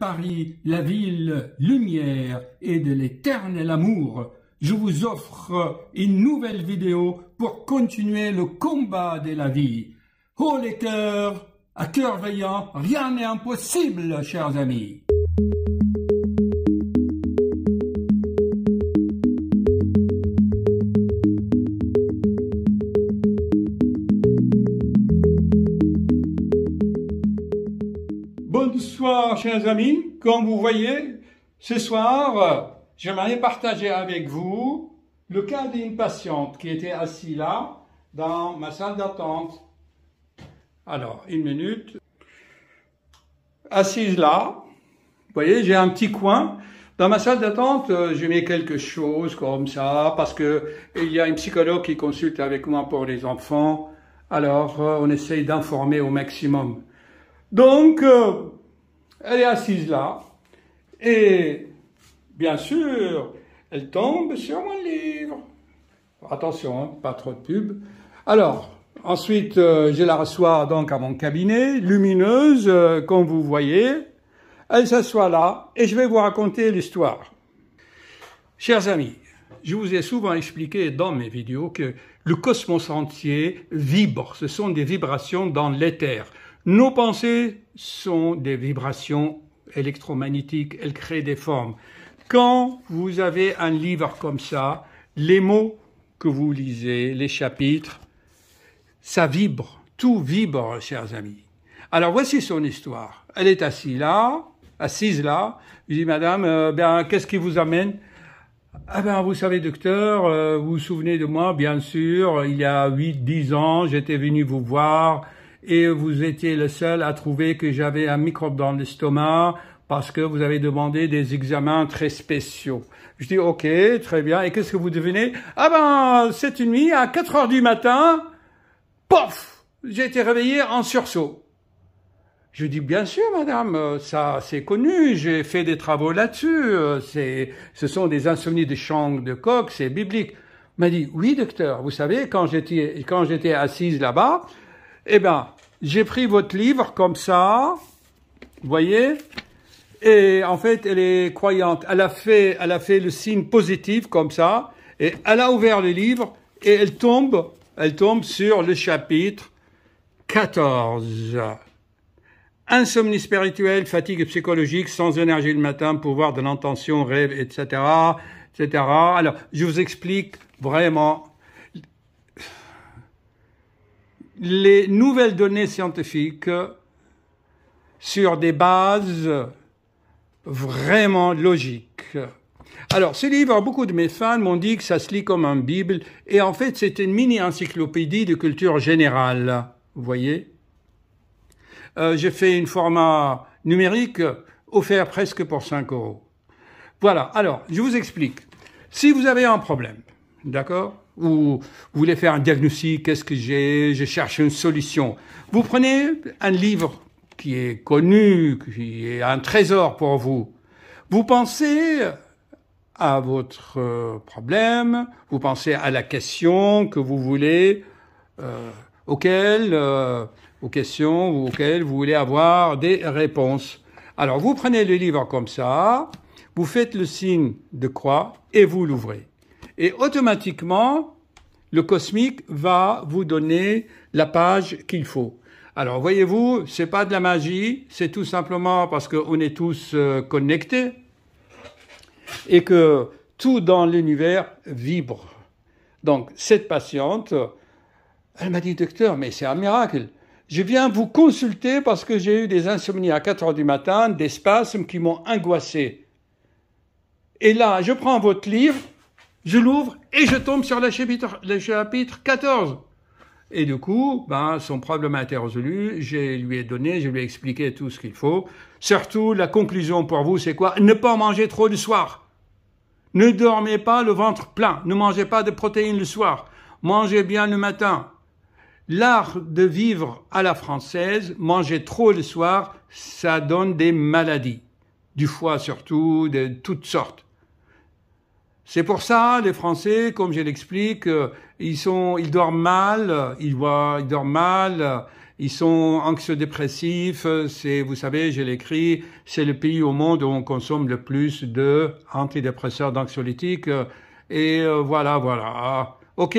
Paris, la ville lumière et de l'éternel amour, je vous offre une nouvelle vidéo pour continuer le combat de la vie. Oh les cœurs, à cœur veillant, rien n'est impossible, chers amis. Bonsoir, chers amis. Comme vous voyez, ce soir, j'aimerais partager avec vous le cas d'une patiente qui était assise là, dans ma salle d'attente. Alors, une minute. Assise là, vous voyez, j'ai un petit coin. Dans ma salle d'attente, je mets quelque chose comme ça, parce que il y a une psychologue qui consulte avec moi pour les enfants. Alors, on essaye d'informer au maximum. Donc, elle est assise là, et bien sûr, elle tombe sur mon livre. Attention, hein, pas trop de pub. Alors, ensuite, je la reçois donc à mon cabinet, lumineuse, comme vous voyez. Elle s'assoit là, et je vais vous raconter l'histoire. Chers amis, je vous ai souvent expliqué dans mes vidéos que le cosmos entier vibre. Ce sont des vibrations dans l'éther. Nos pensées sont des vibrations électromagnétiques, elles créent des formes. Quand vous avez un livre comme ça, les mots que vous lisez, les chapitres, ça vibre, tout vibre, chers amis. Alors voici son histoire. Elle est assise là. Je dis, madame, qu'est-ce qui vous amène? Ah ben, vous savez, docteur, vous vous souvenez de moi, bien sûr, il y a 8-10 ans, j'étais venu vous voir, et vous étiez le seul à trouver que j'avais un microbe dans l'estomac parce que vous avez demandé des examens très spéciaux. Je dis, ok, très bien. Et qu'est-ce que vous devenez? Ah ben, cette nuit, à 4 heures du matin, pof, j'ai été réveillé en sursaut. Je dis, bien sûr, madame, ça, c'est connu, j'ai fait des travaux là-dessus, ce sont des insomnies de Chang de Koch, c'est biblique. Il m'a dit, oui, docteur, vous savez, quand j'étais assise là-bas, eh ben, j'ai pris votre livre comme ça, vous voyez, et en fait, elle est croyante. Elle a fait le signe positif comme ça, et elle a ouvert le livre, et elle tombe sur le chapitre 14. Insomnie spirituelle, fatigue psychologique, sans énergie le matin, pouvoir de l'intention, rêve, etc., etc. Alors, je vous explique vraiment les nouvelles données scientifiques sur des bases vraiment logiques. Alors, ce livre, beaucoup de mes fans m'ont dit que ça se lit comme une Bible, et en fait, c'est une mini-encyclopédie de culture générale. Vous voyez? J'ai fait un format numérique offert presque pour 5 €. Voilà, alors, je vous explique. Si vous avez un problème, d'accord? Ou vous voulez faire un diagnostic, qu'est-ce que j'ai, je cherche une solution. Vous prenez un livre qui est connu, qui est un trésor pour vous. Vous pensez à votre problème, vous pensez à la question que vous voulez, aux questions auxquelles vous voulez avoir des réponses. Alors, vous prenez le livre comme ça, vous faites le signe de croix et vous l'ouvrez. Et automatiquement, le cosmique va vous donner la page qu'il faut. Alors, voyez-vous, c'est pas de la magie, c'est tout simplement parce qu'on est tous connectés et que tout dans l'univers vibre. Donc, cette patiente, elle m'a dit, docteur, mais c'est un miracle. Je viens vous consulter parce que j'ai eu des insomnies à 4 heures du matin, des spasmes qui m'ont angoissé. Et là, je prends votre livre, je l'ouvre et je tombe sur le chapitre 14. Et du coup, son problème a été résolu, je lui ai expliqué tout ce qu'il faut. Surtout, la conclusion pour vous, c'est quoi? Ne pas manger trop le soir. Ne dormez pas le ventre plein. Ne mangez pas de protéines le soir. Mangez bien le matin. L'art de vivre à la française, manger trop le soir, ça donne des maladies. Du foie surtout, de toutes sortes. C'est pour ça, les Français, comme je l'explique, ils dorment mal, ils dorment mal, Ils sont anxio-dépressifs. C'est, vous savez, je l'écris, c'est le pays au monde où on consomme le plus de antidépresseurs, d'anxiolytiques. Voilà. OK?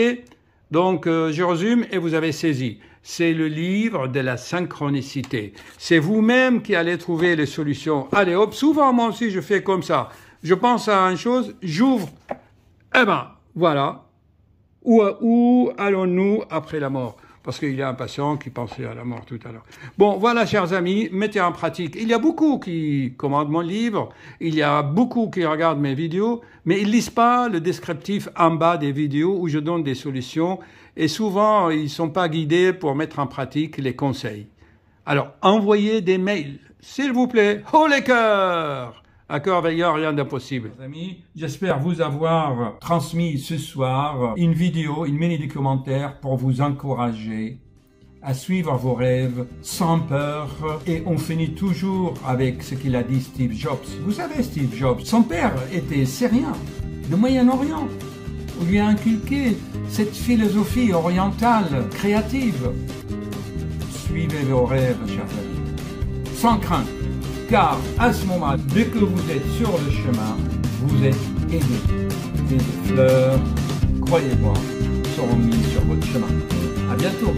Donc, je résume et vous avez saisi. C'est le livre de la synchronicité. C'est vous-même qui allez trouver les solutions. Allez, hop, souvent, moi aussi, je fais comme ça. Je pense à une chose, j'ouvre, eh ben, voilà. Où allons-nous après la mort? Parce qu'il y a un patient qui pensait à la mort tout à l'heure. Bon, voilà, chers amis, mettez en pratique. Il y a beaucoup qui commandent mon livre, il y a beaucoup qui regardent mes vidéos, mais ils lisent pas le descriptif en bas des vidéos où je donne des solutions, et souvent, ils sont pas guidés pour mettre en pratique les conseils. Alors, envoyez des mails, s'il vous plaît. Oh les cœurs! À cœur veillant, rien d'impossible. Les amis, j'espère vous avoir transmis ce soir une vidéo, une mini-documentaire pour vous encourager à suivre vos rêves sans peur. Et on finit toujours avec ce qu'il a dit Steve Jobs. Vous savez, Steve Jobs, son père était syrien, du Moyen-Orient. On lui a inculqué cette philosophie orientale, créative. Suivez vos rêves, chers amis, sans crainte. Car à ce moment, dès que vous êtes sur le chemin, vous êtes aidé. Des fleurs, croyez-moi, seront mises sur votre chemin. À bientôt.